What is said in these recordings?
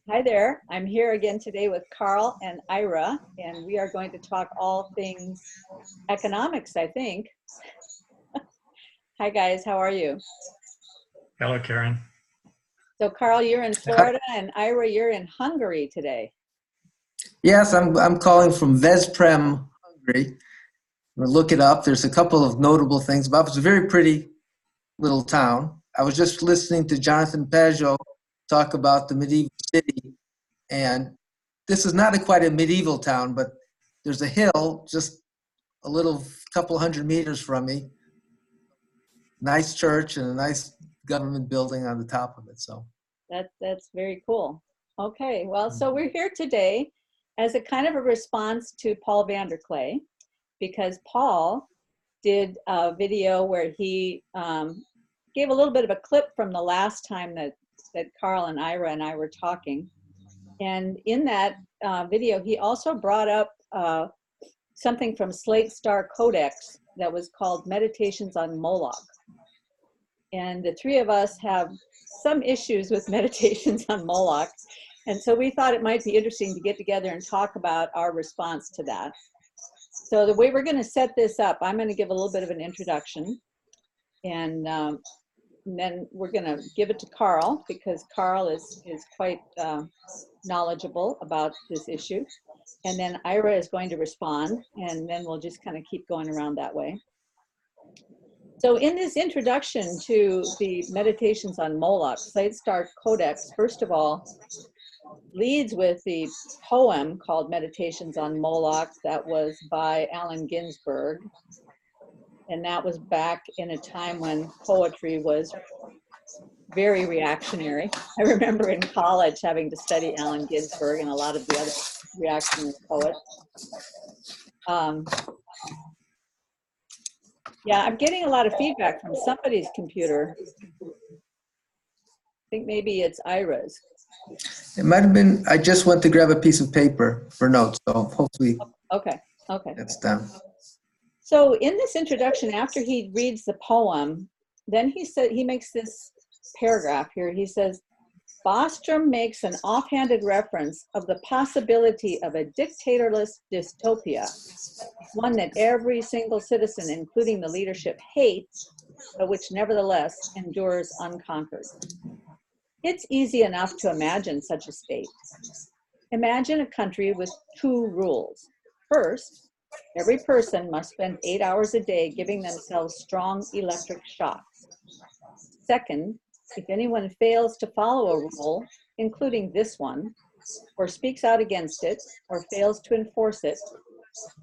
Hi there. I'm here again today with Karl and Ira, and we are going to talk all things economics, I think. Hi guys, how are you? Hello, Karen. So Karl, you're in Florida, and Ira, you're in Hungary today. Yes, I'm calling from Veszprém, Hungary. We'll look it up. There's a couple of notable things about it. It's a very pretty little town. I was just listening to Jonathan Peugeot talk about the medieval city, and this is not quite a medieval town, but there's a hill just a little couple hundred meters from me. Nice church and a nice government building on the top of it. So that's very cool. Okay, well, so we're here today as a kind of a response to Paul VanderKlay, because Paul did a video where he gave a little bit of a clip from the last time that Karl and Ira and I were talking. And in that video, he also brought up something from Slatestarcodex that was called Meditations on Moloch. And the three of us have some issues with meditations on Moloch. And so we thought it might be interesting to get together and talk about our response to that. So the way we're going to set this up, I'm going to give a little bit of an introduction. And then we're going to give it to Karl, because Karl is quite knowledgeable about this issue. And then Ira is going to respond, and then we'll just kind of keep going around that way. So in this introduction to the Meditations on Moloch, Slatestarcodex, first of all, leads with the poem called Meditations on Moloch that was by Allen Ginsberg. And that was back in a time when poetry was very reactionary. I remember in college having to study Allen Ginsberg and a lot of the other reactionary poets. Yeah, I'm getting a lot of feedback from somebody's computer. I think maybe it's Ira's. it might have been, I just went to grab a piece of paper for notes, so hopefully Okay. that's done. So in this introduction, after he reads the poem, then he makes this paragraph here. He says, Bostrom makes an offhanded reference of the possibility of a dictatorless dystopia, one that every single citizen, including the leadership, hates, but which nevertheless endures unconquered. It's easy enough to imagine such a state. Imagine a country with two rules. First, every person must spend 8 hours a day giving themselves strong electric shocks. Second, if anyone fails to follow a rule, including this one, or speaks out against it, or fails to enforce it,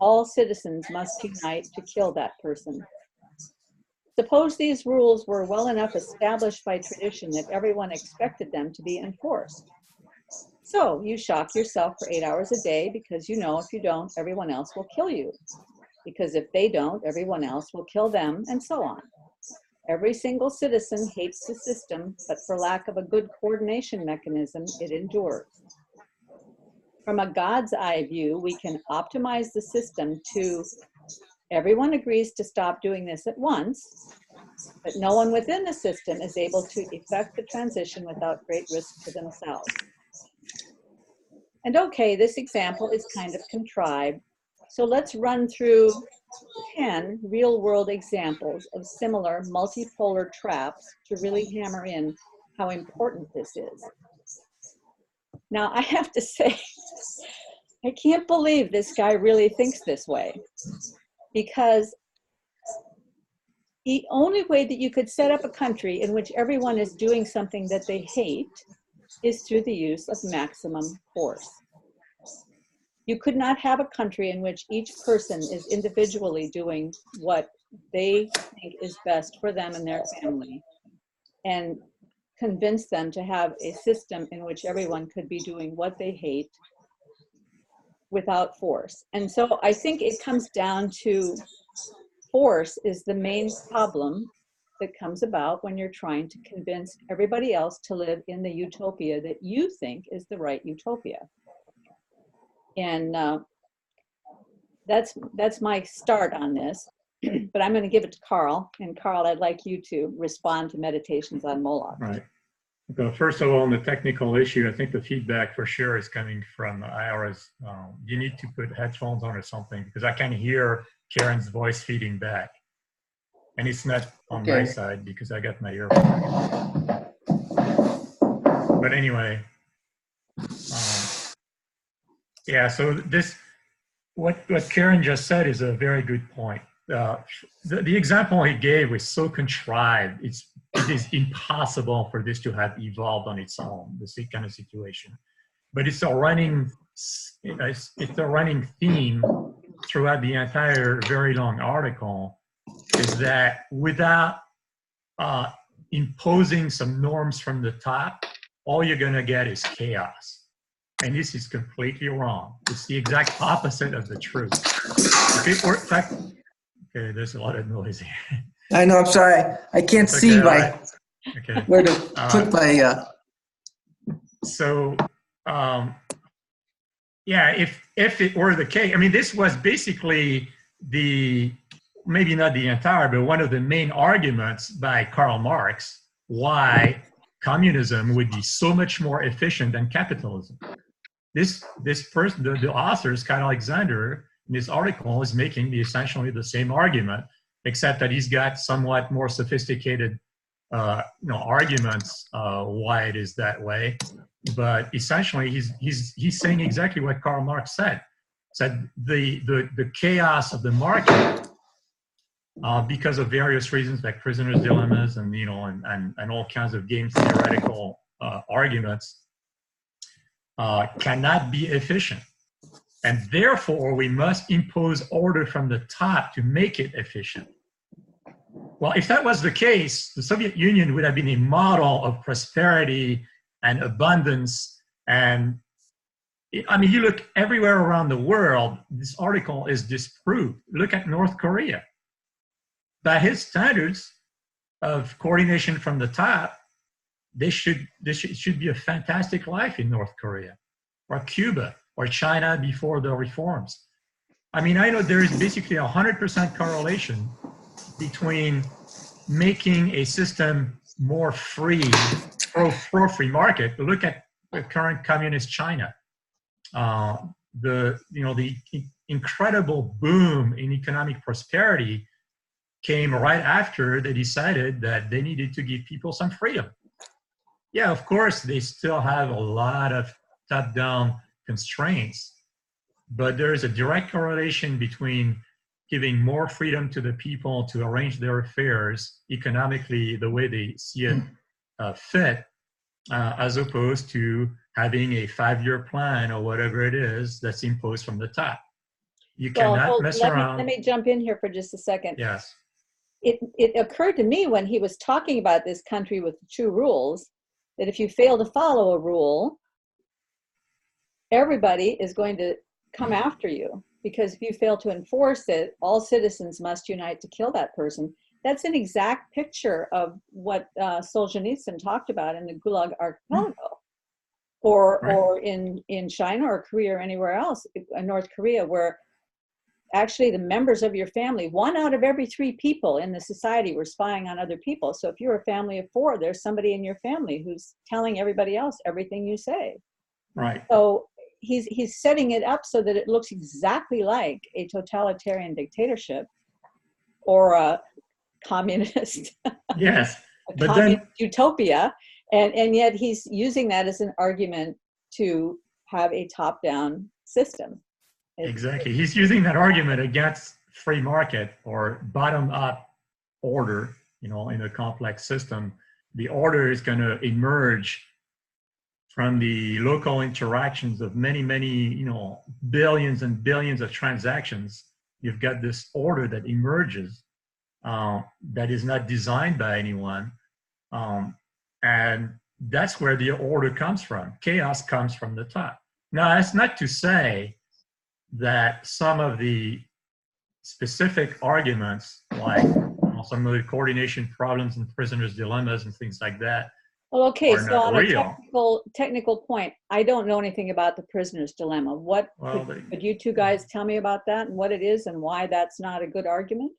all citizens must unite to kill that person. Suppose these rules were well enough established by tradition that everyone expected them to be enforced. So you shock yourself for 8 hours a day because you know if you don't, everyone else will kill you. Because if they don't, everyone else will kill them, and so on. Every single citizen hates the system, but for lack of a good coordination mechanism, it endures. From a God's eye view, we can optimize the system to everyone agrees to stop doing this at once, but no one within the system is able to effect the transition without great risk to themselves. And okay, this example is kind of contrived, so let's run through 10 real-world examples of similar multipolar traps to really hammer in how important this is. Now, I have to say, I can't believe this guy really thinks this way, because the only way that you could set up a country in which everyone is doing something that they hate is through the use of maximum force. You could not have a country in which each person is individually doing what they think is best for them and their family, and convince them to have a system in which everyone could be doing what they hate without force. And so I think it comes down to force is the main problem that comes about when you're trying to convince everybody else to live in the utopia that you think is the right utopia. And that's my start on this, but I'm going to give it to Karl. And Karl, I'd like you to respond to Meditations on Moloch. Right. So first of all, on the technical issue, I think the feedback for sure is coming from Ira's. You need to put headphones on or something because I can hear Karen's voice feeding back. And it's not on my side because I got my earphone. But anyway, yeah, so this, what Karen just said is a very good point. The example he gave was so contrived. It is impossible for this to have evolved on its own, this kind of situation. But it's a running theme throughout the entire very long article, is that without imposing some norms from the top, all you're going to get is chaos. And this is completely wrong. It's the exact opposite of the truth. Okay, or in fact, okay, there's a lot of noise here. I know, I'm sorry. I can't see right. where to put my... So, yeah, if it were the case, I mean, this was basically maybe not the entire, but one of the main arguments by Karl Marx why communism would be so much more efficient than capitalism. This person, the author, Scott Alexander, in this article is making essentially the same argument, except that he's got somewhat more sophisticated arguments why it is that way. But essentially, he's saying exactly what Karl Marx said. Said the chaos of the market, because of various reasons like prisoners' dilemmas and and all kinds of game theoretical arguments, cannot be efficient. And therefore, we must impose order from the top to make it efficient. Well, if that was the case, the Soviet Union would have been a model of prosperity and abundance. And I mean, you look everywhere around the world, this article is disproved. Look at North Korea. By his standards of coordination from the top, it should be a fantastic life in North Korea, or Cuba, or China before the reforms. I mean, I know there is basically 100% correlation between making a system more free, pro-free market. Look at the current communist China. The incredible boom in economic prosperity came right after they decided that they needed to give people some freedom. Yeah, of course, they still have a lot of top-down constraints, but there is a direct correlation between giving more freedom to the people to arrange their affairs economically the way they see it fit, as opposed to having a 5-year plan or whatever it is that's imposed from the top. You cannot mess around. Let me jump in here for just a second. Yes. It occurred to me when he was talking about this country with the 2 rules, that if you fail to follow a rule, everybody is going to come after you, because if you fail to enforce it, all citizens must unite to kill that person. That's an exact picture of what Solzhenitsyn talked about in the Gulag Archipelago, or in China or Korea or anywhere else, North Korea, where actually the members of your family, 1 out of every 3 people in the society were spying on other people. So if you're a family of 4, there's somebody in your family who's telling everybody else everything you say. Right. So he's setting it up so that it looks exactly like a totalitarian dictatorship or a communist, yes, a communist utopia, and yet he's using that as an argument to have a top-down system. Exactly. He's using that argument against free market or bottom-up order, in a complex system. The order is going to emerge from the local interactions of many, billions and billions of transactions. You've got this order that emerges that is not designed by anyone. And that's where the order comes from. Chaos comes from the top. Now, that's not to say that some of the specific arguments, like some of the coordination problems and prisoners' dilemmas and things like that, well, okay, so on real. a technical point, I don't know anything about the prisoner's dilemma. Could you 2 guys tell me about that and what it is and why that's not a good argument?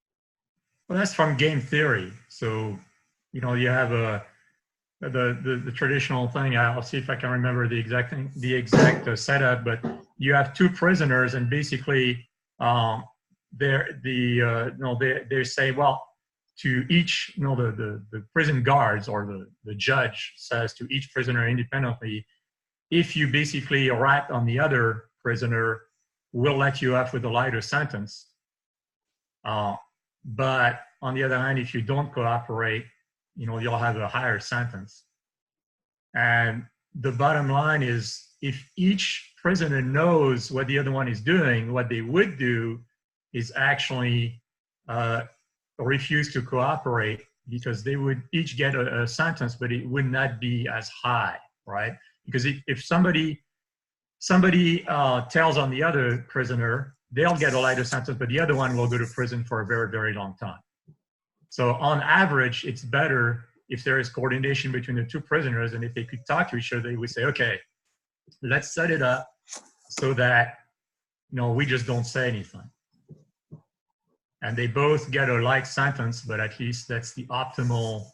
Well, that's from game theory. So, you have the traditional thing. I'll see if I can remember the exact thing, the exact setup. But you have two prisoners, and basically, they say, well, to each, the prison guards or the judge says to each prisoner independently, if you basically rat on the other prisoner, we'll let you off with a lighter sentence. But on the other hand, if you don't cooperate, you'll have a higher sentence. And the bottom line is, if each prisoner knows what the other one is doing, what they would do is actually refuse to cooperate, because they would each get a sentence, but it would not be as high, right? Because if somebody tells on the other prisoner, they'll get a lighter sentence, but the other one will go to prison for a very, very long time. So on average, it's better if there is coordination between the two prisoners, and if they could talk to each other, they would say, okay, let's set it up so that, we just don't say anything. And they both get a light sentence, but at least that's the optimal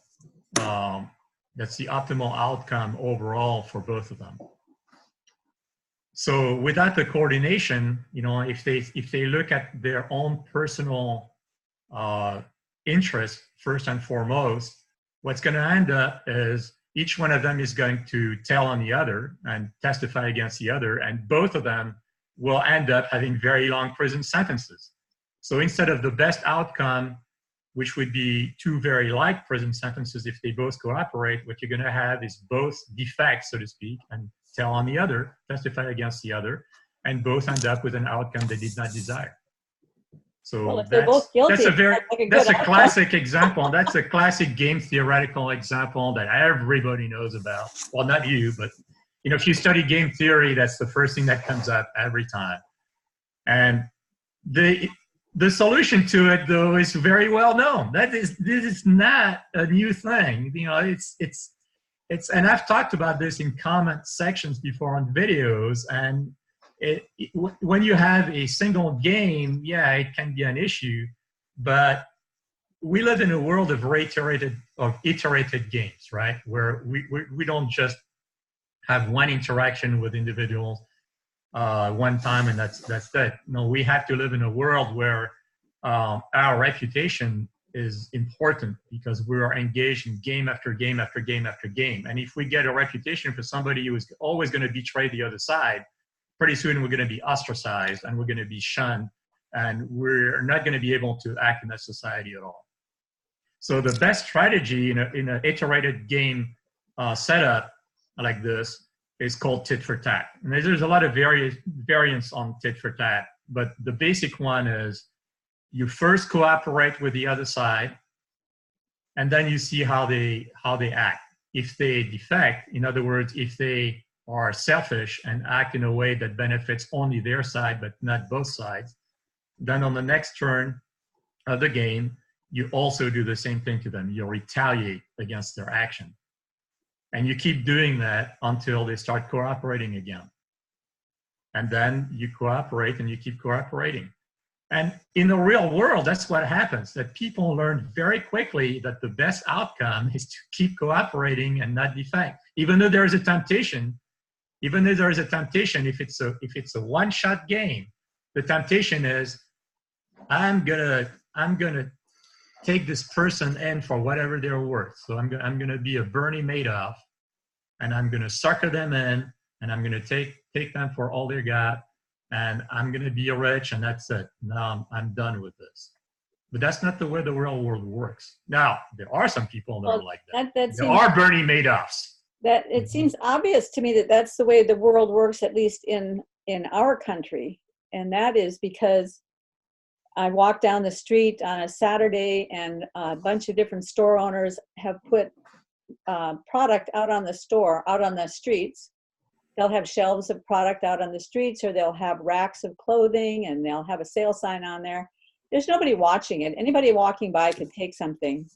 outcome overall for both of them. So without the coordination, if they look at their own personal interest first and foremost, what's going to end up is each one of them is going to tell on the other and testify against the other, and both of them will end up having very long prison sentences. So instead of the best outcome, which would be two very light prison sentences if they both cooperate, what you're going to have is both defect, so to speak, and tell on the other, testify against the other, and both end up with an outcome they did not desire. So well, if they're both guilty, that's a classic example. That's a classic game theoretical example that everybody knows about. Well, not you, but if you study game theory, that's the first thing that comes up every time. And the solution to it, though, is very well known. This is not a new thing. And I've talked about this in comment sections before on videos. And when you have a single game, yeah, it can be an issue. But we live in a world of iterated games, right? Where we don't just have one interaction with individuals one time and that's it. No, we have to live in a world where our reputation is important, because we are engaged in game after game after game after game. And if we get a reputation for somebody who is always going to betray the other side, pretty soon we're going to be ostracized and we're going to be shunned, and we're not going to be able to act in that society at all. So the best strategy in an iterated game setup like this is called tit for tat. And there's a lot of variants on tit for tat, but the basic one is you first cooperate with the other side, and then you see how they act. If they defect, in other words, if they are selfish and act in a way that benefits only their side but not both sides, then on the next turn of the game, you also do the same thing to them. You retaliate against their action. And you keep doing that until they start cooperating again. And then you cooperate and you keep cooperating. And in the real world, that's what happens, that people learn very quickly that the best outcome is to keep cooperating and not defect. Even though there is a temptation, if it's a one-shot game, the temptation is, I'm gonna take this person in for whatever they're worth. So I'm gonna be a Bernie Madoff, and I'm gonna sucker them in, and I'm gonna take them for all they got, and I'm gonna be rich, and that's it. Now I'm done with this. But that's not the way the real world works. Now, there are some people that are like that. There are Bernie Madoffs. That it seems obvious to me that that's the way the world works, at least in our country. And that is because I walked down the street on a Saturday, and a bunch of different store owners have put product out on the streets. They'll have shelves of product out on the streets, or they'll have racks of clothing, and they'll have a sale sign on there. There's nobody watching it. Anybody walking by could take something.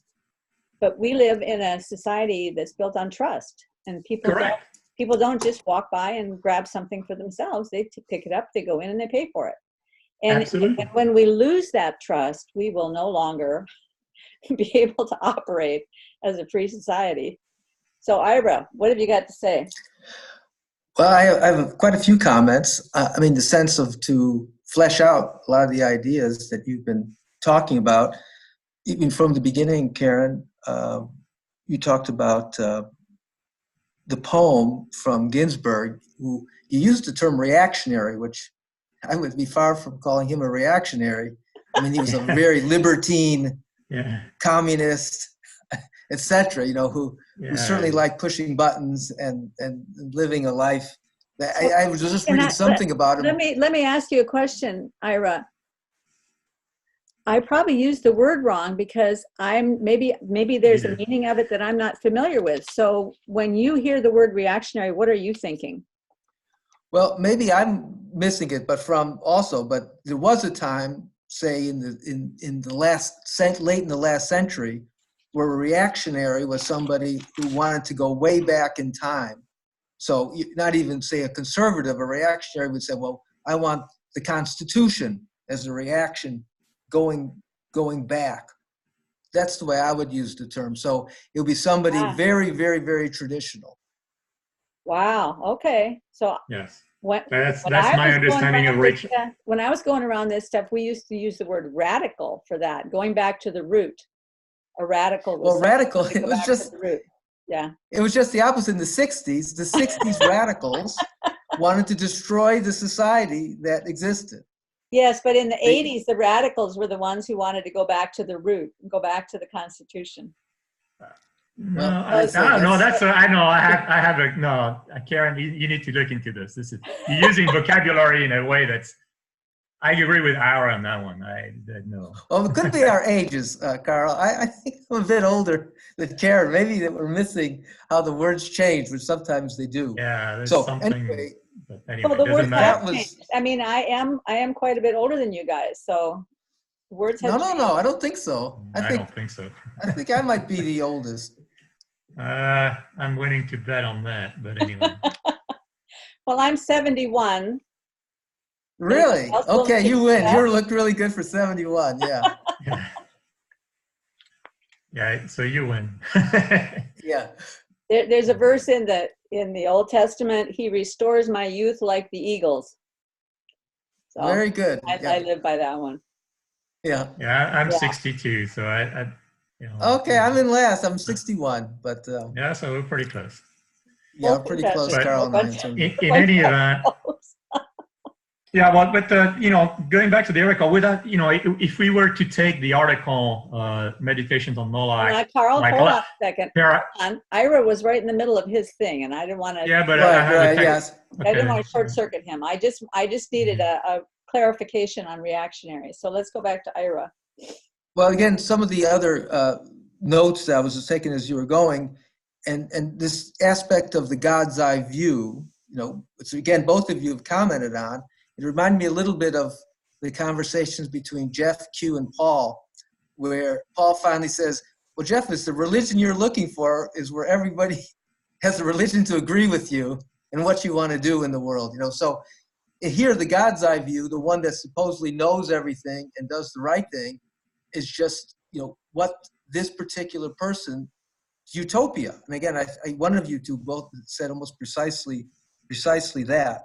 But we live in a society that's built on trust, and people don't just walk by and grab something for themselves. They pick it up, they go in, and they pay for it. And when we lose that trust, we will no longer be able to operate as a free society. So Ira, what have you got to say? Well, I have quite a few comments. I mean, the sense of to flesh out a lot of the ideas that you've been talking about, even from the beginning, Karen, you talked about the poem from Ginsberg, who you used the term reactionary, which I would be far from calling him a reactionary. I mean, he was a very libertine, communist, etc. Who certainly liked pushing buttons and living a life. I was just reading something about him. Let me ask you a question, Ira. I probably used the word wrong because maybe there's a meaning of it that I'm not familiar with. So when you hear the word reactionary, what are you thinking? Well, maybe I'm missing it, but there was a time, say in the late in the last century, where a reactionary was somebody who wanted to go way back in time. So not even say a conservative, a reactionary would say, well, I want the Constitution as a reaction going back. That's the way I would use the term. So it would be somebody very, very, very traditional. Wow. Okay. So yes, that's my understanding of Rachel. When I was going around this stuff, we used to use the word radical for that, going back to the root. A radical was radical. It was just the root. Yeah. It was just the opposite in the 60s. The 60s radicals wanted to destroy the society that existed. Yes, but in the 80s, the radicals were the ones who wanted to go back to the root, go back to the Constitution. No, I don't know. I have a no, Karen. You need to look into this. You're using vocabulary in a way that's. I agree with Ira on that one. No. Well, it could be our ages, Karl. I think I'm a bit older than Karen. Maybe that we're missing how the words change, which sometimes they do. Yeah, there's something. Anyway, well, the words have changed. I mean, I am quite a bit older than you guys, so words have changed. No, I don't think so. I don't think so. I think I might be the oldest. I'm willing to bet on that, but anyway. Well, I'm 71. Really? Okay, you win. You looked really good for 71. Yeah. Yeah. So you win. Yeah. There's a verse in the Old Testament. He restores my youth like the eagles. So very good. I live by that one. Yeah. Yeah. I'm 62, so I Okay, I'm in last. I'm 61, but yeah, so we're pretty close. Yeah, we're pretty close, Karl and I. In any event. Yeah, well, but going back to the article, without if we were to take the article, Meditations on Moloch. Karl, hold on a second. Ira was right in the middle of his thing, and I didn't want to. Yeah, but yes. I didn't want to short circuit him. I just needed a clarification on reactionary. So let's go back to Ira. Well, again, some of the other notes that I was just taking as you were going, and this aspect of the God's eye view, which again both of you have commented on. It reminded me a little bit of the conversations between Jeff, Q, and Paul, where Paul finally says, well, Jeff, it's the religion you're looking for is where everybody has a religion to agree with you and what you want to do in the world. So here, the God's eye view, the one that supposedly knows everything and does the right thing, is just, what this particular person, utopia. And again, one of you two both said almost precisely that.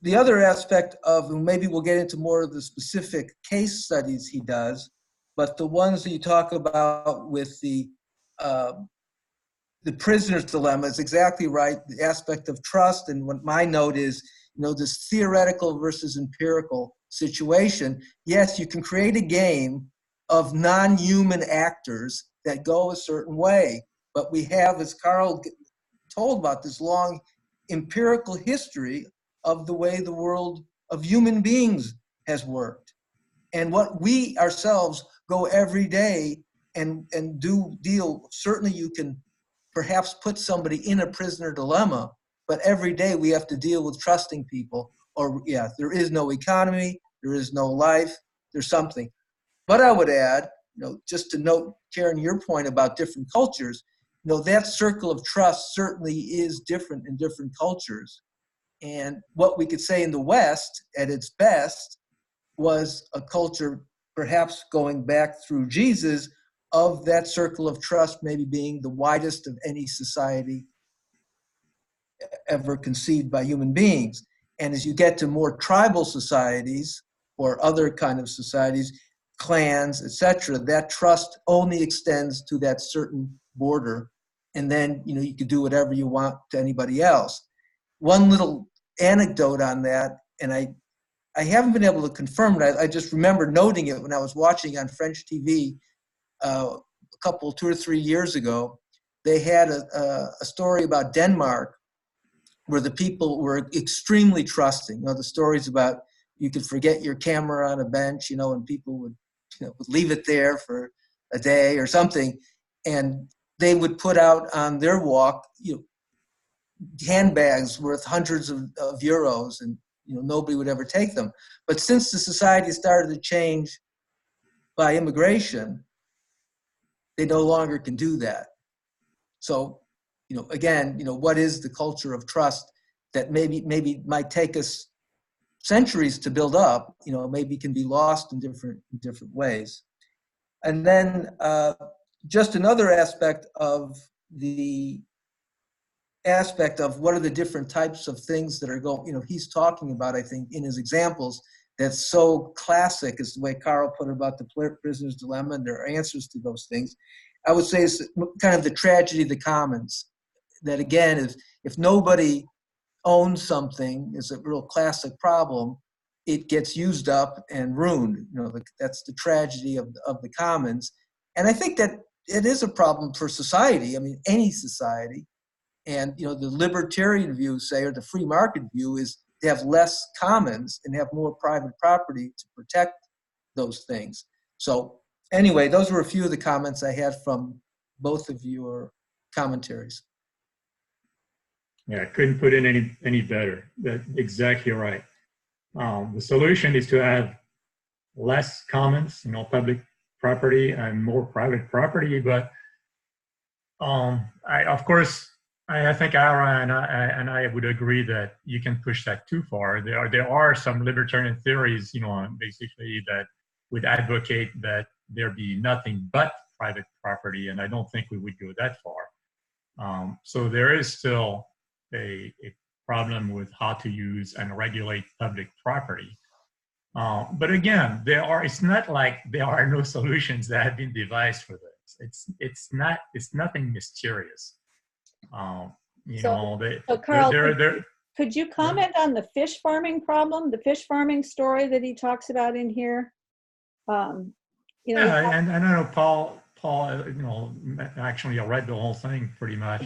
The other aspect of, and maybe we'll get into more of the specific case studies he does, but the ones that you talk about with the prisoner's dilemma is exactly right. The aspect of trust, and what my note is, this theoretical versus empirical situation. Yes, you can create a game of non-human actors that go a certain way, but we have, as Karl told about, this long empirical history of the way the world of human beings has worked. And what we ourselves go every day and do deal, certainly you can perhaps put somebody in a prisoner dilemma, but every day we have to deal with trusting people, or there is no economy, there is no life, there's something. But I would add, just to note, Karen, your point about different cultures, that circle of trust certainly is different in different cultures. And what we could say in the West, at its best, was a culture perhaps going back through Jesus of that circle of trust maybe being the widest of any society ever conceived by human beings. And as you get to more tribal societies or other kind of societies, clans, etc., that trust only extends to that certain border. And then, you could do whatever you want to anybody else. One little anecdote on that, and I haven't been able to confirm it. I just remember noting it when I was watching on French TV a couple, 2 or 3 years ago. They had a story about Denmark where the people were extremely trusting. The stories about you could forget your camera on a bench, and people would, would leave it there for a day or something. And they would put out on their walk, handbags worth hundreds of euros, and nobody would ever take them. But since the society started to change by immigration, they no longer can do that. So, again, what is the culture of trust that maybe might take us centuries to build up, maybe can be lost in different ways. And then just another aspect of what are the different types of things that are going, he's talking about, I think, in his examples, that's so classic is the way Karl put it about the prisoner's dilemma and their answers to those things. I would say it's kind of the tragedy of the commons. That again, is if nobody owns something, is a real classic problem, it gets used up and ruined. That's the tragedy of the commons. And I think that it is a problem for society. I mean, any society. And the libertarian view, say, or the free market view, is to have less commons and have more private property to protect those things. So anyway, those were a few of the comments I had from both of your commentaries. Yeah, I couldn't put it any better. That's exactly right. The solution is to have less commons, public property, and more private property. But I think Ira and I would agree that you can push that too far. There are some libertarian theories, basically that would advocate that there be nothing but private property, and I don't think we would go that far. So there is still a problem with how to use and regulate public property. But again, it's not like there are no solutions that have been devised for this. It's nothing mysterious. Karl, could you comment on the fish farming problem, the fish farming story that he talks about in here? And I know Paul, actually I read the whole thing pretty much.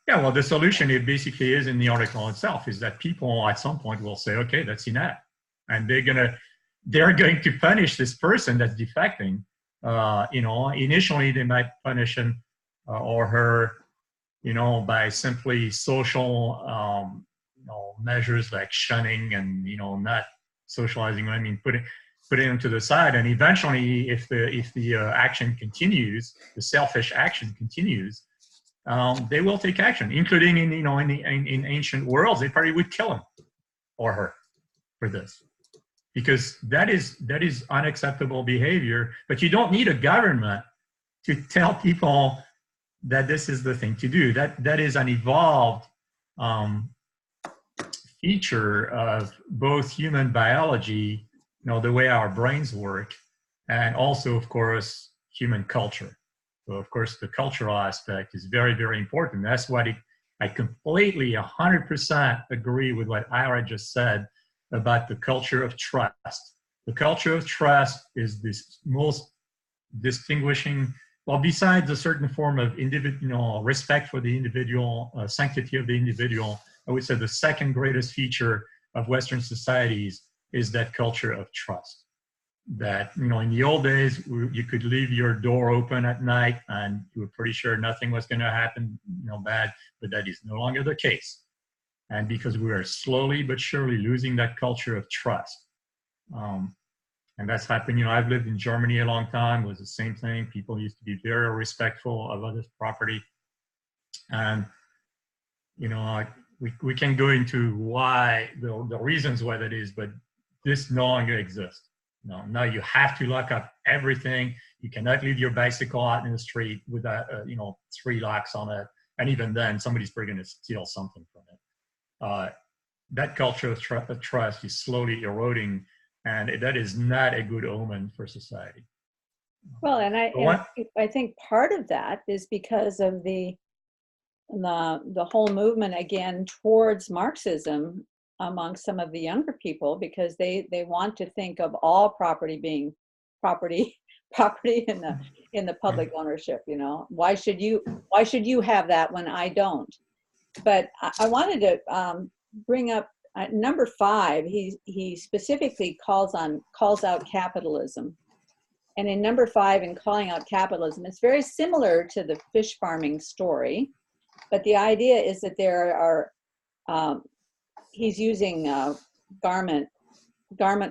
Well, the solution, it basically is in the article itself, is that people at some point will say, okay, that's enough. And they're going to punish this person that's defecting. Initially they might punish him or her, by simply social, measures like shunning and, not socializing. I mean, putting them to the side. And eventually, if the action continues, the selfish action continues, they will take action, including in ancient worlds, they probably would kill him or her for this, because that is unacceptable behavior. But you don't need a government to tell people that this is the thing to do. That is an evolved feature of both human biology, the way our brains work, and also, of course, human culture. So, of course, the cultural aspect is very, very important. That's why I completely 100% agree with what Ira just said about the culture of trust. The culture of trust is this most distinguishing, well, besides a certain form of individual respect for the individual, sanctity of the individual, I would say the second greatest feature of Western societies is that culture of trust. That, in the old days, you could leave your door open at night and you were pretty sure nothing was going to happen, bad, but that is no longer the case. And because we are slowly but surely losing that culture of trust. And that's happened, I've lived in Germany a long time, it was the same thing. People used to be very respectful of others' property. And, we can go into why, the reasons why that is, but this no longer exists. No, now you have to lock up everything. You cannot leave your bicycle out in the street without, 3 locks on it. And even then, somebody's probably going to steal something from it. That culture of trust is slowly eroding, and that is not a good omen for society. Well, and I think part of that is because of the whole movement again towards Marxism among some of the younger people, because they want to think of all property being property in the public ownership. Why should you have that when I don't? But I wanted to bring up number 5. He specifically calls out capitalism, and in number 5, in calling out capitalism, it's very similar to the fish farming story, but the idea is that there are he's using garment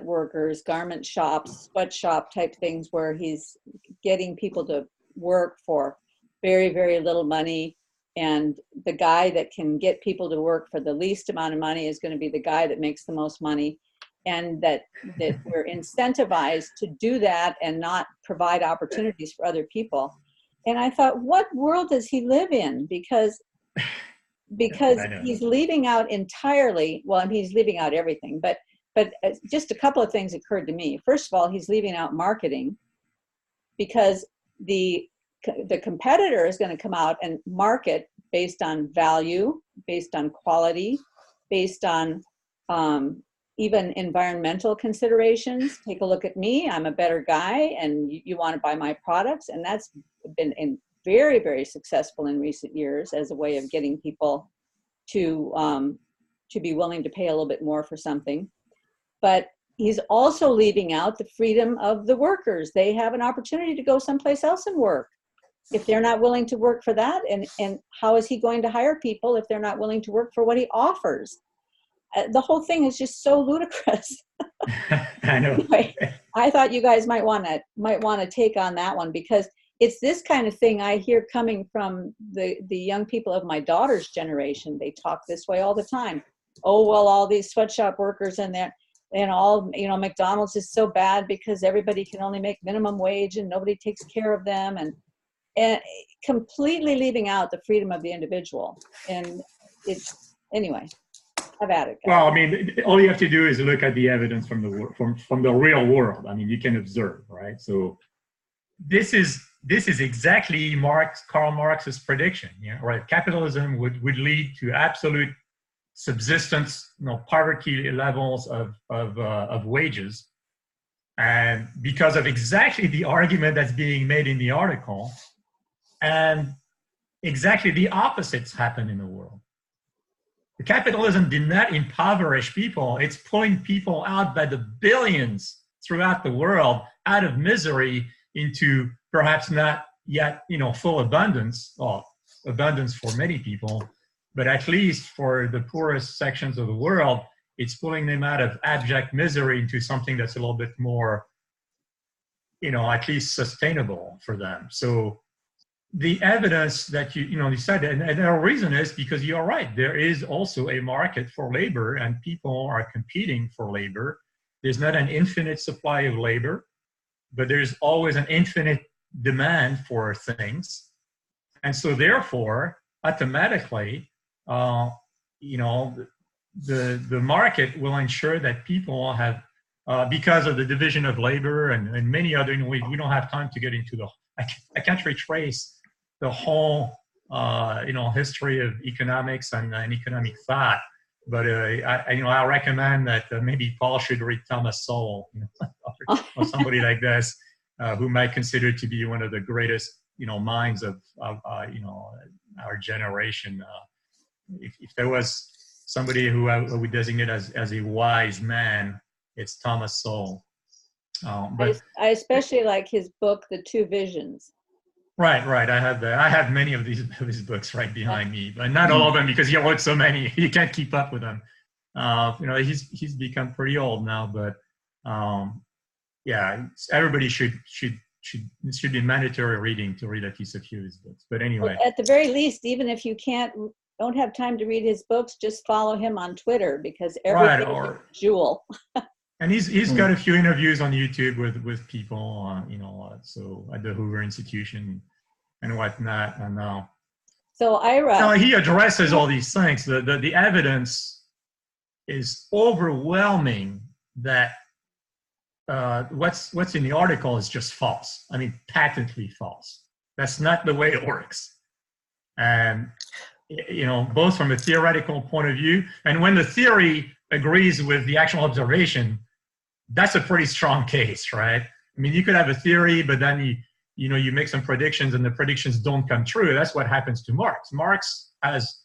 workers, garment shops, sweatshop type things, where he's getting people to work for very, very little money. And the guy that can get people to work for the least amount of money is going to be the guy that makes the most money. And that we're incentivized to do that and not provide opportunities for other people. And I thought, what world does he live in? Because he's leaving out entirely, well, I mean, he's leaving out everything, but just a couple of things occurred to me. First of all, he's leaving out marketing, because the competitor is going to come out and market based on value, based on quality, based on even environmental considerations. Take a look at me, I'm a better guy, and you want to buy my products. And that's been very, very successful in recent years as a way of getting people to be willing to pay a little bit more for something. But he's also leaving out the freedom of the workers. They have an opportunity to go someplace else and work. If they're not willing to work for that, and how is he going to hire people if they're not willing to work for what he offers? The whole thing is just so ludicrous. I know. Anyway, I thought you guys might want to take on that one, because it's this kind of thing I hear coming from the young people of my daughter's generation. They talk this way all the time. Oh, well, all these sweatshop workers and McDonald's is so bad because everybody can only make minimum wage and nobody takes care of them, and completely leaving out the freedom of the individual. And it's, anyway, have at it, guys. Well, I mean, all you have to do is look at the evidence from the real world. I mean, you can observe, right? So this is exactly Karl Marx's prediction, right? Capitalism would lead to absolute subsistence, poverty levels of wages, and because of exactly the argument that's being made in the article, and exactly the opposites happen in the world. The capitalism did not impoverish people; it's pulling people out by the billions throughout the world out of misery into perhaps not yet, full abundance, or abundance for many people, but at least for the poorest sections of the world, it's pulling them out of abject misery into something that's a little bit more, at least sustainable for them. So the evidence that you said, and the reason is because you're right, there is also a market for labor and people are competing for labor. There's not an infinite supply of labor, but there's always an infinite demand for things. And so therefore, automatically, the market will ensure that people have, because of the division of labor and many other, we don't have time to get into I can't retrace the whole, history of economics and economic thought. But I recommend that maybe Paul should read Thomas Sowell, or somebody like this, who might consider to be one of the greatest, minds of our generation. If there was somebody who I would designate as a wise man, it's Thomas Sowell. But I especially like his book, The Two Visions. Right. I have many of his books right behind me, but not all of them because he wrote so many. You can't keep up with them. He's become pretty old now, but everybody should be mandatory reading to read at least a few of his books. But anyway, at the very least, even if you don't have time to read his books, just follow him on Twitter, because everything is a jewel. And he's got a few interviews on YouTube with people, so at the Hoover Institution and whatnot. And So Ira, he addresses all these things. The evidence is overwhelming that what's in the article is just false. I mean, patently false. That's not the way it works. And both from a theoretical point of view, and when the theory agrees with the actual observation, that's a pretty strong case, right? I mean, you could have a theory, but then you make some predictions and the predictions don't come true. That's what happens to Marx. Marx has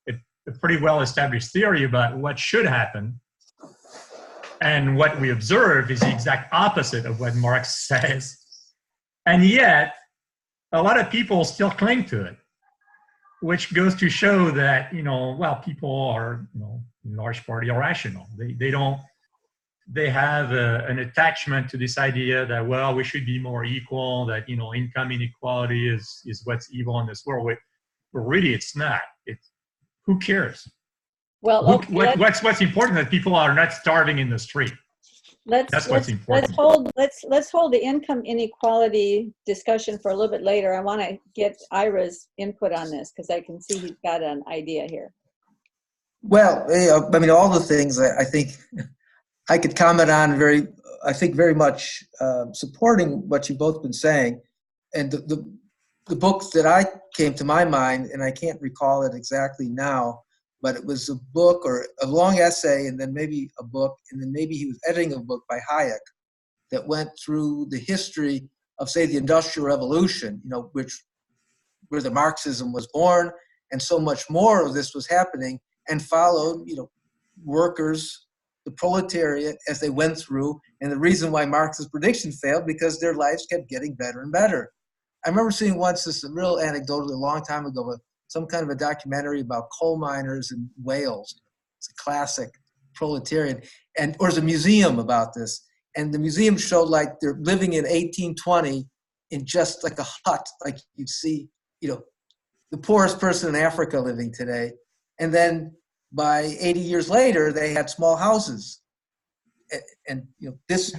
a pretty well-established theory about what should happen. And what we observe is the exact opposite of what Marx says. And yet, a lot of people still cling to it, which goes to show that, people are, in large part irrational. They have an attachment to this idea that, well, we should be more equal, that, income inequality is what's evil in this world. But really, it's not. Who cares? well, okay, What's important that people are not starving in the street. That's what's important. Let's hold the income inequality discussion for a little bit later. I want to get Ira's input on this because I can see he's got an idea here. Well, I mean, all the things I think I could comment on very much supporting what you've both been saying. And the books that I came to my mind, and I can't recall it exactly now, but it was a book or a long essay, and then maybe a book, and then maybe he was editing a book by Hayek that went through the history of, say, the Industrial Revolution, where the Marxism was born, and so much more of this was happening, and followed, workers, the proletariat as they went through, and the reason why Marx's prediction failed because their lives kept getting better and better. I remember seeing once this real anecdote a long time ago, some kind of a documentary about coal miners in Wales. It's a classic proletarian, or there's a museum about this, and the museum showed like they're living in 1820 in just like a hut, like you'd see, the poorest person in Africa living today, and then by 80 years later they had small houses, and this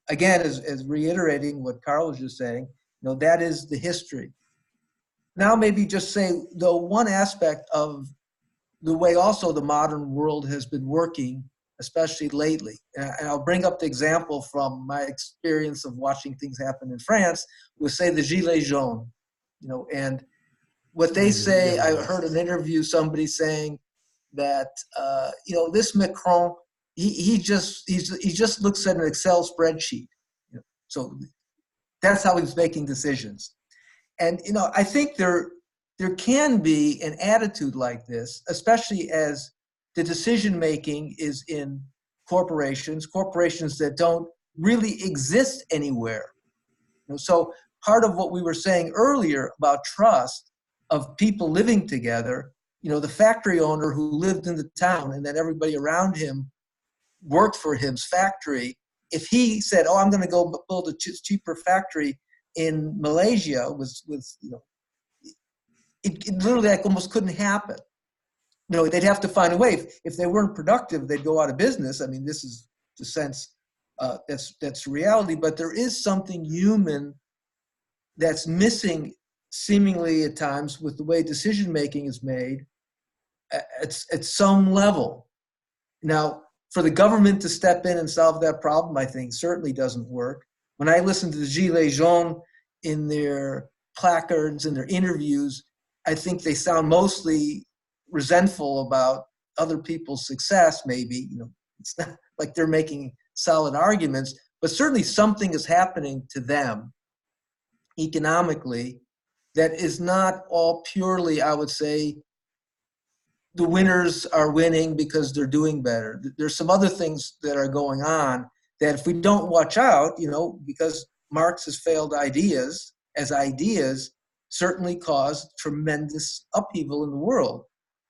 again is reiterating what Karl was just saying. That is the history. Now maybe just say, though, one aspect of the way also the modern world has been working, especially lately, and I'll bring up the example from my experience of watching things happen in France with, say, the Gilet Jaunes, and what they say. I heard an interview, somebody saying that, this Macron, he just looks at an Excel spreadsheet, so that's how he's making decisions. And, I think there can be an attitude like this, especially as the decision-making is in corporations that don't really exist anywhere. So part of what we were saying earlier about trust of people living together, the factory owner who lived in the town and then everybody around him worked for his factory, if he said, I'm going to go build a cheaper factory in Malaysia, it literally almost couldn't happen. They'd have to find a way. If they weren't productive, they'd go out of business. I mean, this is the sense that's reality. But there is something human that's missing, seemingly at times, with the way decision making is made at some level. Now, for the government to step in and solve that problem, I think certainly doesn't work. When I listen to the Gilet Jaunes in their placards and their interviews, I think they sound mostly resentful about other people's success, maybe. It's not like they're making solid arguments, but certainly something is happening to them economically that is not all purely, I would say, the winners are winning because they're doing better. There's some other things that are going on that if we don't watch out, because Marx's failed ideas certainly caused tremendous upheaval in the world.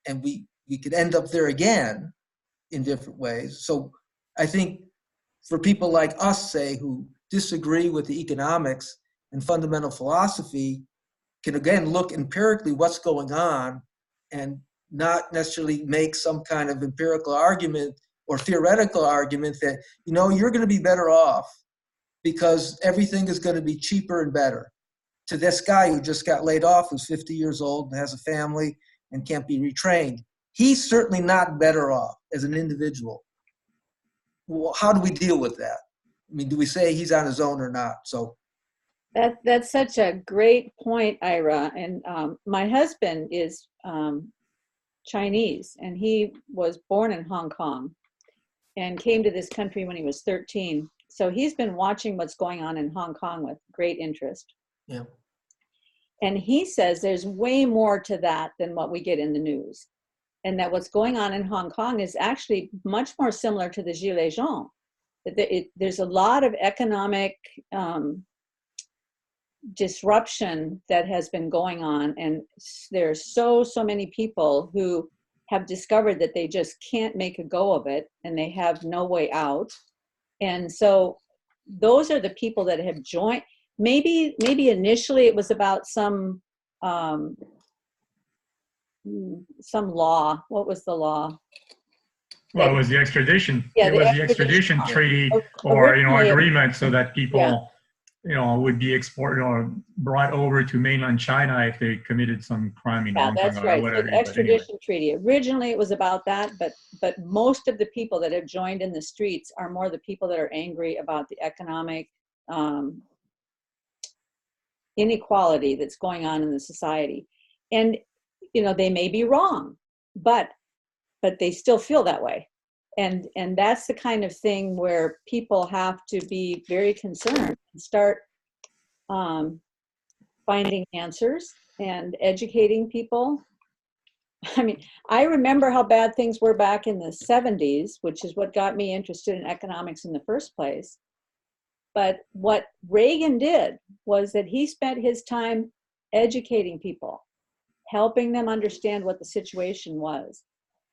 And we could end up there again in different ways. So I think for people like us, say, who disagree with the economics and fundamental philosophy, can again look empirically what's going on and not necessarily make some kind of empirical argument or theoretical argument that, you know, you're going to be better off because everything is going to be cheaper and better. To this guy who just got laid off, who's 50 years old and has a family and can't be retrained, he's certainly not better off as an individual. Well, how do we deal with that? I mean, do we say he's on his own or not? So that's such a great point, Ira. And my husband is Chinese, and he was born in Hong Kong and came to this country when he was 13. So he's been watching what's going on in Hong Kong with great interest. yeah, And he says there's way more to that than what we get in the news. And that what's going on in Hong Kong is actually much more similar to the Gilet Jaunes. There's a lot of economic disruption that has been going on. And there's so many people who have discovered that they just can't make a go of it and they have no way out. And so those are the people that have joined. Maybe initially it was about some law. What was the law? Well, it was the extradition. Yeah, it was the extradition treaty or, you know, agreement so that people, you know, would be exported or brought over to mainland China if they committed some crime in Hong Kong. That's right. Whatever. The extradition treaty. Originally it was about that, but most of the people that have joined in the streets are more the people that are angry about the economic inequality that's going on in the society. And, you know, they may be wrong, but they still feel that way. And that's the kind of thing where people have to be very concerned and start finding answers and educating people. I mean, I remember how bad things were back in the 70s, which is what got me interested in economics in the first place. But what Reagan did was that he spent his time educating people, helping them understand what the situation was.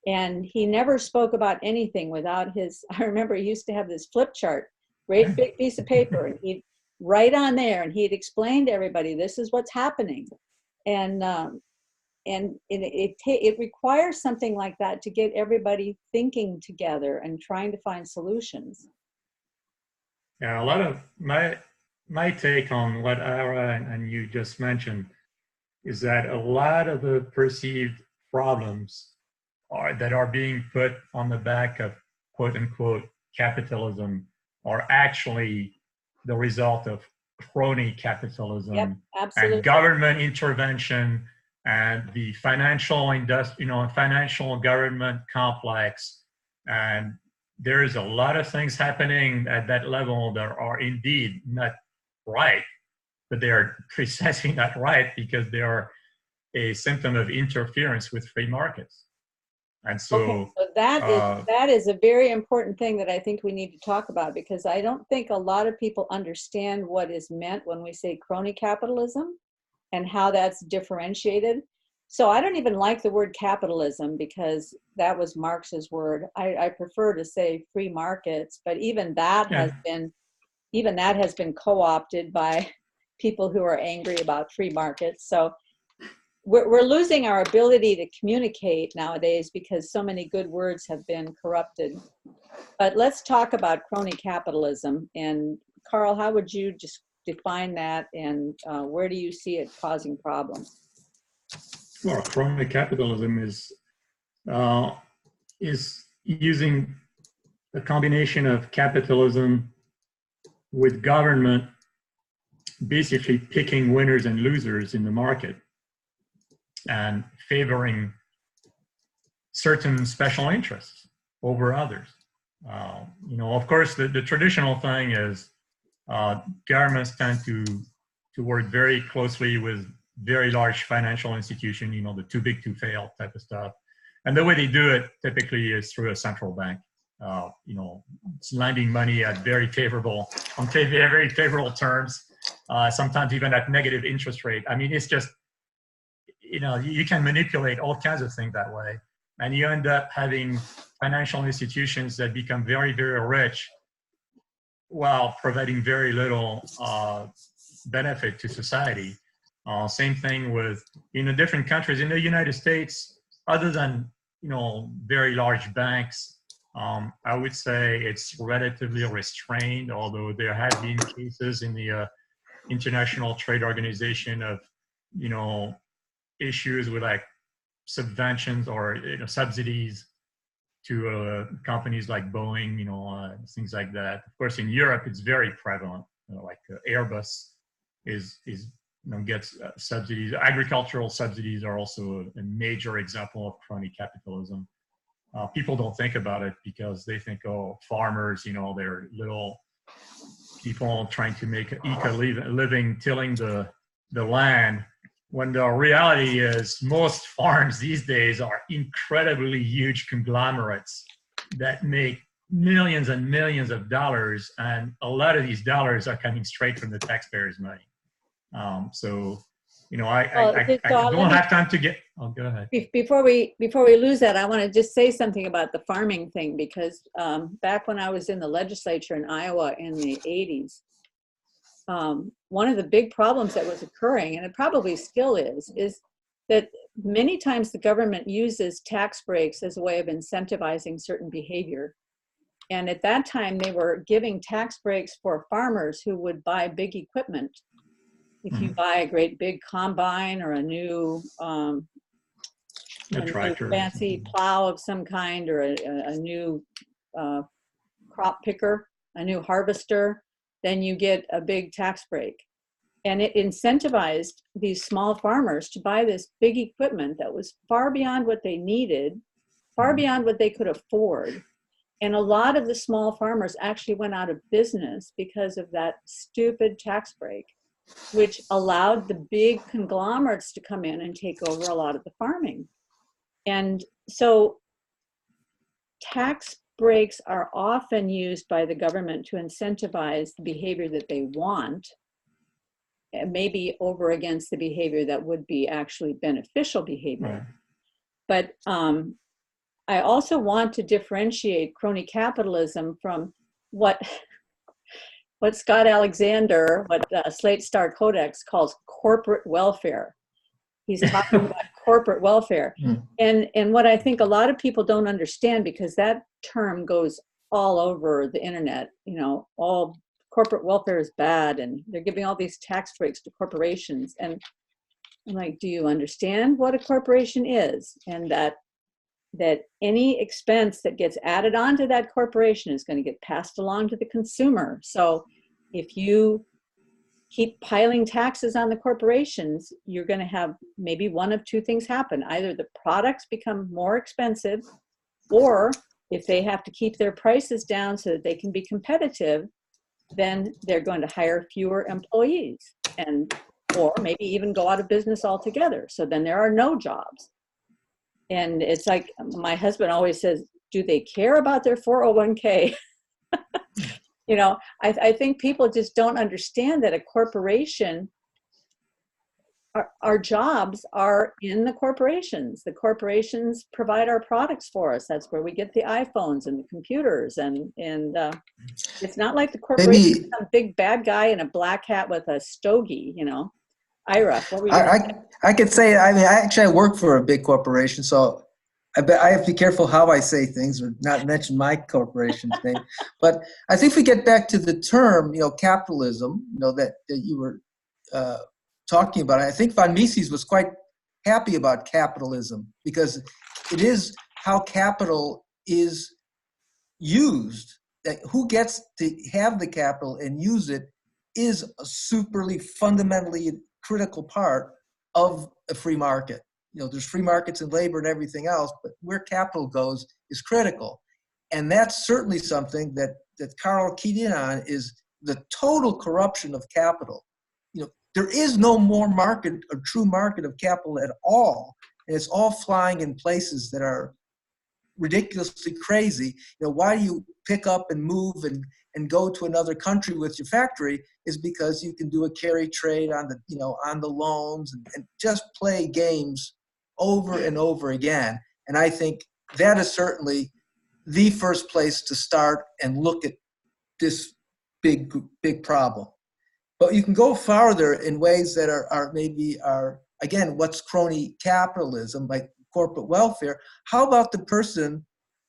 And he never spoke about anything without his, I remember he used to have this flip chart, great big piece of paper, and he'd write on there and he'd explain to everybody, this is what's happening. And it requires something like that to get everybody thinking together and trying to find solutions. Yeah, a lot of my take on what Ira and you just mentioned is that a lot of the perceived problems that are being put on the back of quote unquote capitalism are actually the result of crony capitalism. Yep, absolutely. And government intervention and the financial government complex. And there's a lot of things happening at that level that are indeed not right, but they are precisely not right because they are a symptom of interference with free markets. And so, so that is a very important thing that I think we need to talk about, because I don't think a lot of people understand what is meant when we say crony capitalism and how that's differentiated. So I don't even like the word capitalism because that was Marx's word. I prefer to say free markets, but even that has been co-opted by people who are angry about free markets. So we're losing our ability to communicate nowadays because so many good words have been corrupted. But let's talk about crony capitalism. And Karl, how would you just define that, and where do you see it causing problems? Well, crony capitalism is using a combination of capitalism with government basically picking winners and losers in the market and favoring certain special interests over others. Of course, the traditional thing is governments tend to work very closely with very large financial institutions, the too big to fail type of stuff. And the way they do it typically is through a central bank. It's lending money at very favorable terms, sometimes even at negative interest rate. I mean, it's just, you can manipulate all kinds of things that way. And you end up having financial institutions that become very, very rich while providing very little benefit to society. Same thing with, different countries. In the United States, other than, very large banks I would say it's relatively restrained, although there have been cases in the International Trade Organization of, issues with like subventions or subsidies to companies like Boeing, things like that. Of course, in Europe, it's very prevalent. Airbus gets subsidies. Agricultural subsidies are also a major example of crony capitalism. People don't think about it because they think, oh, farmers, they're little people trying to make an eco living tilling the land. When the reality is most farms these days are incredibly huge conglomerates that make millions and millions of dollars, and a lot of these dollars are coming straight from the taxpayers' money. I don't have time to get. Oh, go ahead. Before we lose that, I want to just say something about the farming thing, because back when I was in the legislature in Iowa in the 80s, one of the big problems that was occurring, and it probably still is that many times the government uses tax breaks as a way of incentivizing certain behavior. And at that time, they were giving tax breaks for farmers who would buy big equipment. If you buy a great big combine or a new tractor, fancy plow of some kind, or a new crop picker, a new harvester, then you get a big tax break. And it incentivized these small farmers to buy this big equipment that was far beyond what they needed, far beyond what they could afford. And a lot of the small farmers actually went out of business because of that stupid tax break, which allowed the big conglomerates to come in and take over a lot of the farming. And so tax breaks are often used by the government to incentivize the behavior that they want, maybe over against the behavior that would be actually beneficial behavior. Right. But I also want to differentiate crony capitalism from what Scott Alexander, what Slatestarcodex calls corporate welfare. He's talking about corporate welfare. And what I think a lot of people don't understand, because that term goes all over the internet, all corporate welfare is bad, and they're giving all these tax breaks to corporations. And I'm like, do you understand what a corporation is? And that any expense that gets added onto that corporation is going to get passed along to the consumer. So if you keep piling taxes on the corporations, you're going to have maybe one of two things happen. Either the products become more expensive, or if they have to keep their prices down so that they can be competitive, then they're going to hire fewer employees, or maybe even go out of business altogether. So then there are no jobs. And it's like my husband always says, do they care about their 401k? I think people just don't understand that a corporation, our jobs are in the corporations. The corporations provide our products for us. That's where we get the iPhones and the computers. And it's not like the corporation is some big bad guy in a black hat with a stogie, Ira, what were you I could say, I work for a big corporation, so I have to be careful how I say things or not mention my corporation's name. But I think if we get back to the term, capitalism, that you were talking about, I think von Mises was quite happy about capitalism, because it is how capital is used. That who gets to have the capital and use it is a fundamentally critical part of a free market. There's free markets in labor and everything else, but where capital goes is critical. And that's certainly something that Karl keyed in on, is the total corruption of capital. There is no more market, a true market of capital at all. And it's all flying in places that are ridiculously crazy. Why do you pick up and move and go to another country with your factory? Is because you can do a carry trade on the loans and just play games over and over again. And I think that is certainly the first place to start and look at this big problem. But you can go farther in ways that are again, what's crony capitalism, like corporate welfare. How about the person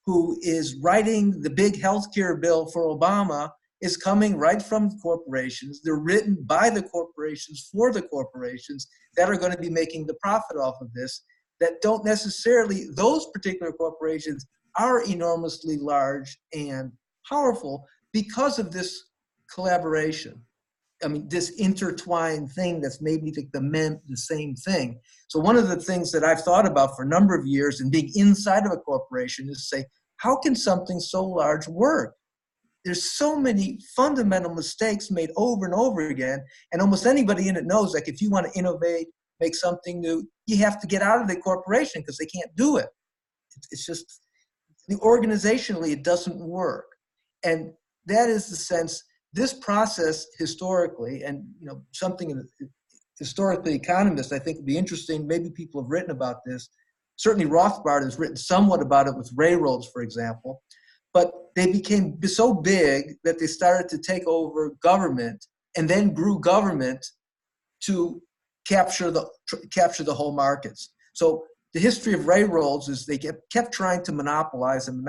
who is writing the big healthcare bill for Obama is coming right from corporations. They're written by the corporations for the corporations that are going to be making the profit off of this, that don't necessarily, those particular corporations are enormously large and powerful because of this collaboration. I mean, this intertwined thing that's maybe the same thing. So one of the things that I've thought about for a number of years and being inside of a corporation is say, how can something so large work? There's so many fundamental mistakes made over and over again, and almost anybody in it knows, like, if you want to innovate, make something new, you have to get out of the corporation because they can't do it. It's just, organizationally, it doesn't work. And that is the sense, this process historically, and something historically economists, I think would be interesting, maybe people have written about this. Certainly Rothbard has written somewhat about it with railroads, for example. But they became so big that they started to take over government and then grew government to capture the whole markets. So the history of railroads is they kept trying to monopolize and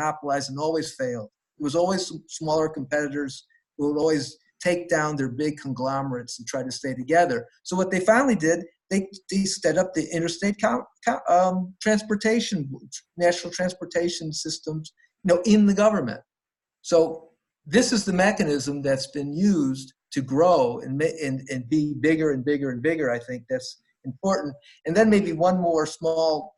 always failed. There was always smaller competitors who would always take down their big conglomerates and try to stay together. So what they finally did, they set up the interstate transportation, national transportation systems, in the government. So this is the mechanism that's been used to grow and be bigger and bigger and bigger. I think that's important. And then maybe one more small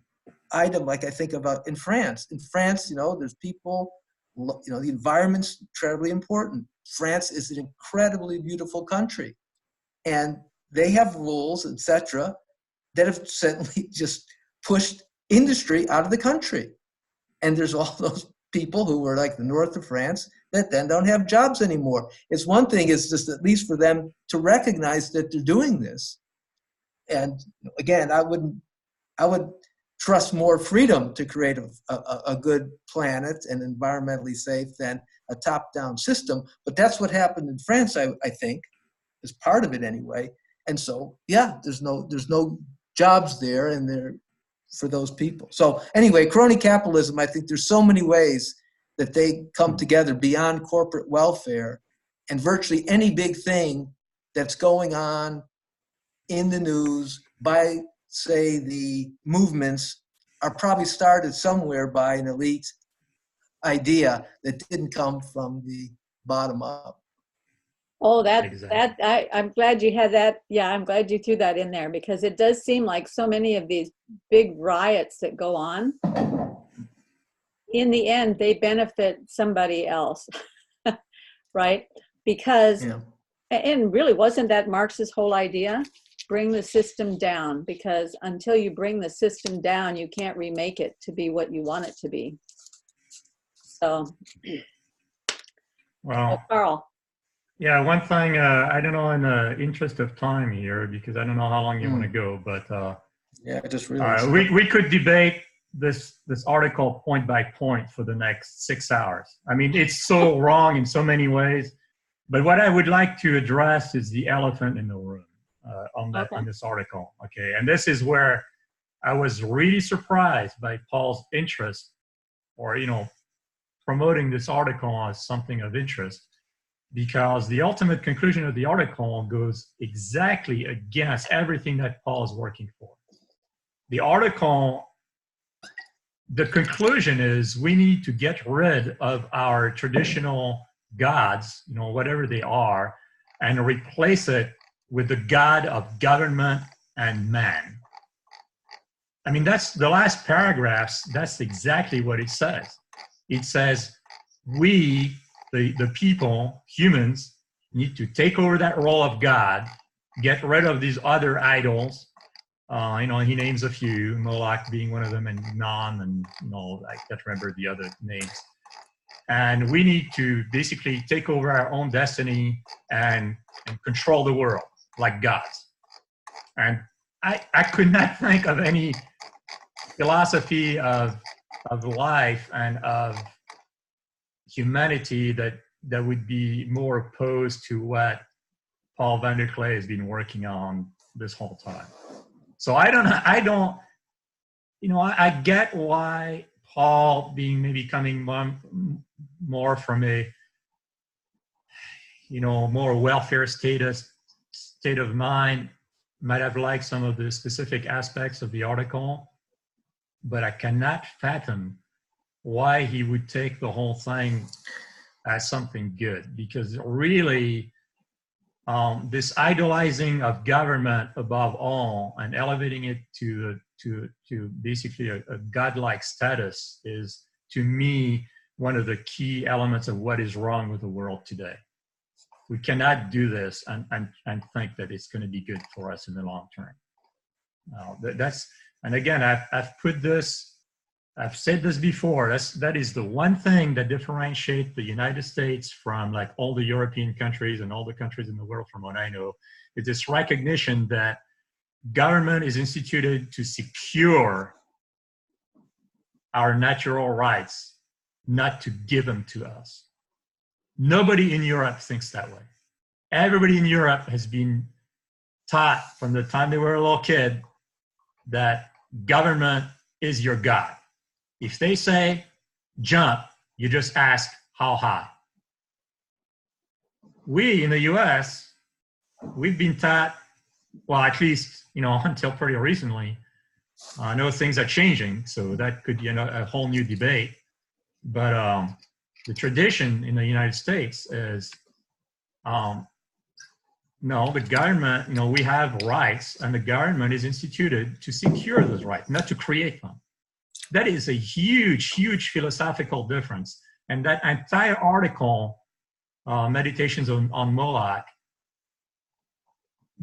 item, like I think about in France. In France, there's people, the environment's incredibly important. France is an incredibly beautiful country. And they have rules, etc., that have certainly just pushed industry out of the country. And there's all those people who were like the north of France that then don't have jobs anymore. It's one thing is just at least for them to recognize that they're doing this. And again, I would trust more freedom to create a good planet and environmentally safe than a top-down system. But that's what happened in France, I think, is part of it anyway. And so, yeah, there's no jobs there, and they're for those people. So anyway, crony capitalism, I think there's so many ways that they come together beyond corporate welfare, and virtually any big thing that's going on in the news by, say, the movements are probably started somewhere by an elite idea that didn't come from the bottom up. Oh, Exactly. I'm glad you had that. Yeah, I'm glad you threw that in there, because it does seem like so many of these big riots that go on, in the end, they benefit somebody else, right? Because, and really, wasn't that Marx's whole idea? Bring the system down, because until you bring the system down, you can't remake it to be what you want it to be. So, Well, Karl. yeah, one thing, I don't know, in the interest of time here, because I don't know how long you want to go, but yeah, I just realized we could debate this article point by point for the next 6 hours. I mean, it's so wrong in so many ways. But what I would like to address is the elephant in the room on this article. Okay, and this is where I was really surprised by Paul's interest, or promoting this article as something of interest, because the ultimate conclusion of the article goes exactly against everything that Paul is working for. The article, the conclusion is we need to get rid of our traditional gods, whatever they are, and replace it with the God of government and man. I mean, that's the last paragraphs. That's exactly what it says. It says we, the people, humans, need to take over that role of God, get rid of these other idols. He names a few, Moloch being one of them, and Non, and I can't remember the other names. And we need to basically take over our own destiny and control the world like gods. And I could not think of any philosophy of life and of humanity that would be more opposed to what Paul VanderKlay has been working on this whole time. So I get why Paul being maybe coming more from a, more welfare state of mind, might have liked some of the specific aspects of the article, but I cannot fathom why he would take the whole thing as something good, because really this idolizing of government above all and elevating it to basically a godlike status is, to me, one of the key elements of what is wrong with the world today. We cannot do this and think that it's going to be good for us in the long term. And again, I've said this before, that is the one thing that differentiates the United States from like all the European countries and all the countries in the world, from what I know, is this recognition that government is instituted to secure our natural rights, not to give them to us. Nobody in Europe thinks that way. Everybody in Europe has been taught from the time they were a little kid that government is your God. If they say jump, you just ask how high. We in the US, we've been taught, well, at least, until pretty recently. I know things are changing, so that could be a whole new debate. But the tradition in the United States is, no, the government, we have rights, and the government is instituted to secure those rights, not to create them. That is a huge, huge philosophical difference. And that entire article, Meditations on Moloch,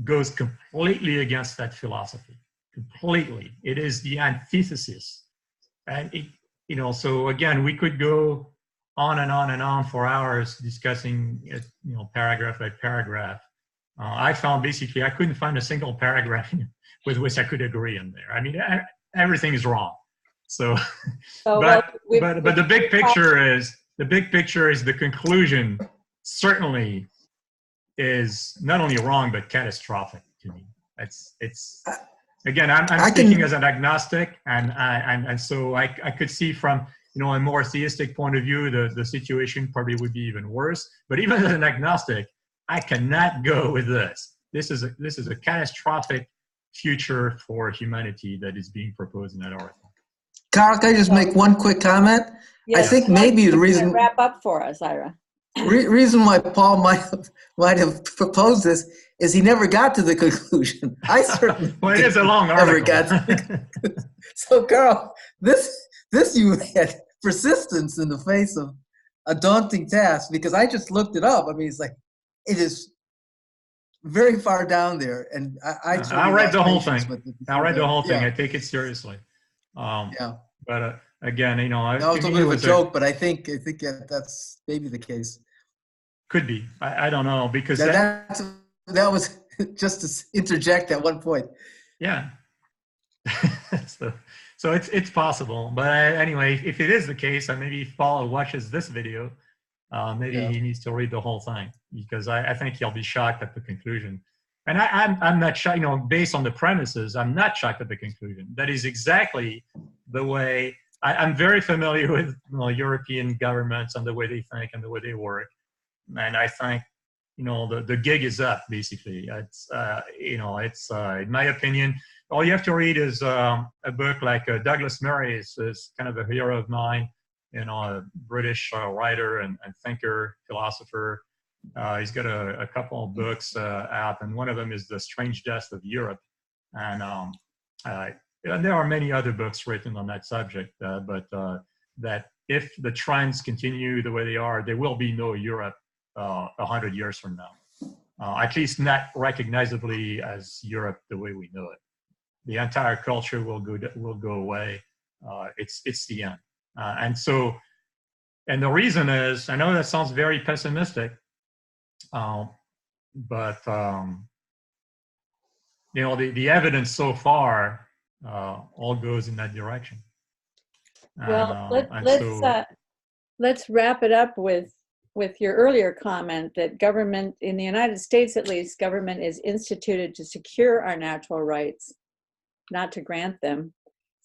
goes completely against that philosophy. Completely. It is the antithesis. And so again, we could go on and on and on for hours discussing it, paragraph by paragraph. I found basically I couldn't find a single paragraph with which I could agree in there. I mean, everything is wrong. So, but the big picture is the conclusion certainly is not only wrong but catastrophic to me. It's again, I'm speaking as an agnostic, and so I could see from a more theistic point of view the situation probably would be even worse. But even as an agnostic, I cannot go with this. This is a catastrophic future for humanity that is being proposed in that article. Karl, can I just make one quick comment? Yes. I think maybe the reason wrap up for us, Ira. Reason why Paul might have proposed this is he never got to the conclusion. I certainly well, it is a long never article. got to the conclusion. So, Karl, this you had persistence in the face of a daunting task, because I just looked it up. I mean, it's like it is very far down there, and I'll read the whole thing. I'll read the whole thing. Yeah. I take it seriously. Yeah. But again, that was a bit of a joke, but I think that's maybe the case. Could be. I don't know, because that was just to interject at one point. Yeah. so it's possible, but anyway, if it is the case, and maybe Paul watches this video, maybe he needs to read the whole thing, because I think he'll be shocked at the conclusion. And I'm not shocked, based on the premises, I'm not shocked at the conclusion. That is exactly the way I'm very familiar with European governments and the way they think and the way they work. And I think, the gig is up, basically. It's, in my opinion, all you have to read is a book like Douglas Murray is kind of a hero of mine, a British writer and thinker, philosopher. He's got a couple of books out, and one of them is The Strange Death of Europe. And there are many other books written on that subject, but that if the trends continue the way they are, there will be no Europe 100 years from now, at least not recognizably as Europe the way we know it. The entire culture will go away. It's the end. And the reason is, I know that sounds very pessimistic, but the evidence so far all goes in that direction. Well, let's wrap it up with your earlier comment that government, in the United States at least, government is instituted to secure our natural rights, not to grant them.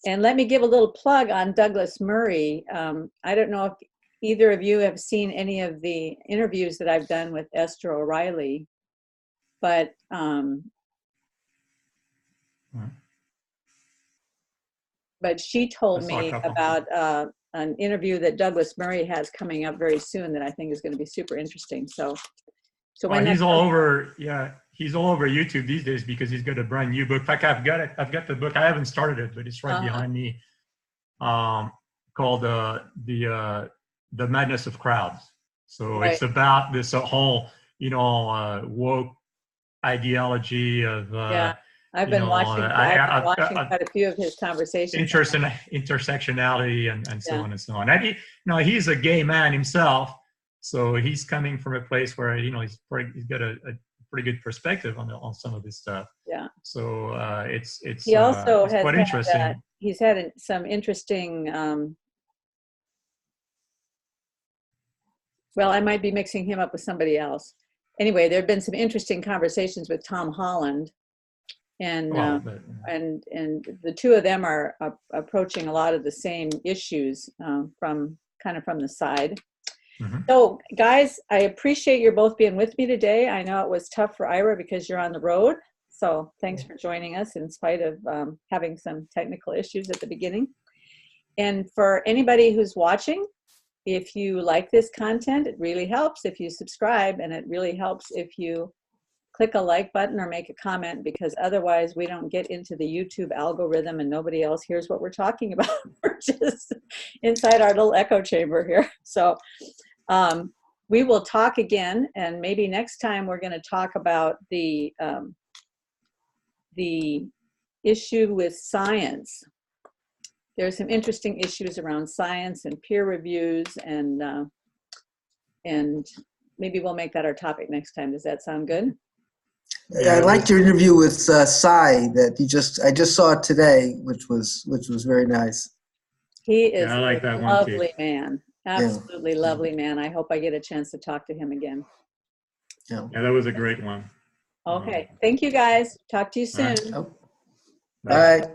And let me give a little plug on Douglas Murray. I don't know if either of you have seen any of the interviews that I've done with Esther O'Reilly, but she told me about an interview that Douglas Murray has coming up very soon that I think is going to be super interesting. So when he's all over, he's all over YouTube these days because he's got a brand new book. In fact, I've got the book. I haven't started it, but it's right behind me. Called the Madness of Crowds. So it's about this whole, woke ideology of I've been watching quite a few of his conversations. Intersectionality and so on and so on. And he's a gay man himself, so he's coming from a place where he's got a pretty good perspective on some of this stuff. Yeah. So he also has quite interesting. He's had some interesting. Well, I might be mixing him up with somebody else. Anyway, there have been some interesting conversations with Tom Holland. And the two of them are approaching a lot of the same issues from the side. Mm-hmm. So, guys, I appreciate you both being with me today. I know it was tough for Ira because you're on the road. So thanks for joining us in spite of having some technical issues at the beginning. And for anybody who's watching, if you like this content, it really helps if you subscribe, and it really helps if you click a like button or make a comment, because otherwise we don't get into the YouTube algorithm and nobody else hears what we're talking about. We're just inside our little echo chamber here. So we will talk again, and maybe next time we're going to talk about the issue with science. There's some interesting issues around science and peer reviews, and maybe we'll make that our topic next time. Does that sound good? Yeah, I liked your interview with Cy that I just saw it today, which was very nice. He is a lovely man, absolutely lovely man. I hope I get a chance to talk to him again. Yeah, that was a great one. Okay, thank you guys. Talk to you soon. All right.